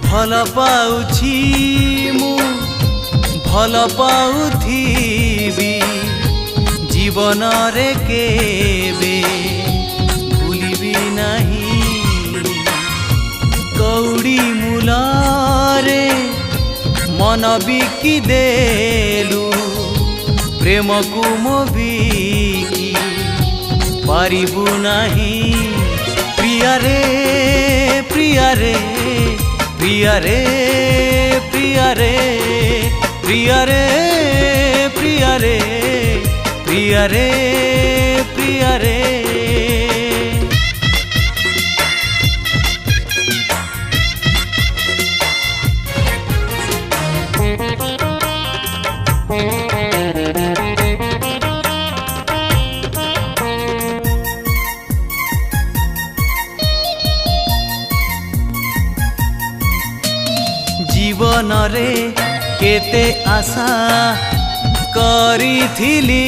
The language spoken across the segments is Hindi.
भल पाउछि मु भल पाउथिबी जीवन रे केबे भूलिबी नहीं कौड़ी मूलारे मन बिकी देलु प्रेम को मो बिकी पारिबु नहीं प्रिया रे प्रिया रे प्रिया रे प्रिया रे प्रिया रे प्रिया रे प्रिया रे प्रिया रे जीवन रे केते आशा करिथिली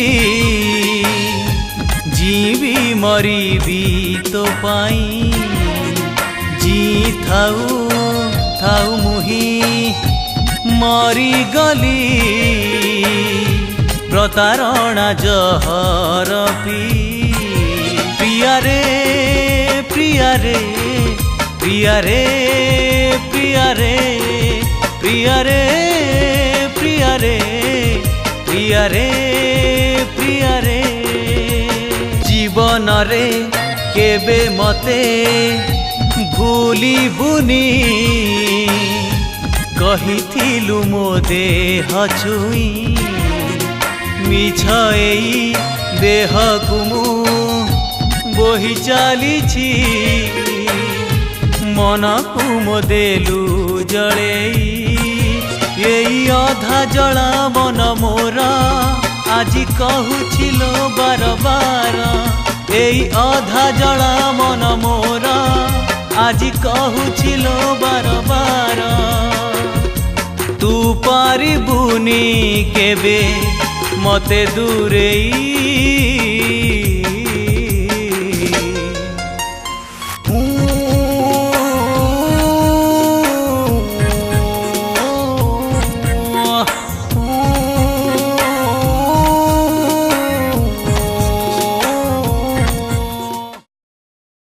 जीवी मरीबी तो पाई जी थाऊ थाऊ मुही मरी गली प्रतारणा जहर पी प्रिया रे प्रिया रे प्रिया रे प्रिया रे प्रिया रे प्रिया रे प्रिया रे प्रिया रे जीवन रे केबे मते भूली बुनी कहिथिलु मो देह छुई मिछ एई देह कुमु बोही चालीछि मन को मो देलु जड़ेई एई अधा जला मन मोर आजी कहूछिलो बार बार एई अधा जला मन मोर आजी कहूछिलो बार बार तू पारिबुनी केबे मते दूरेई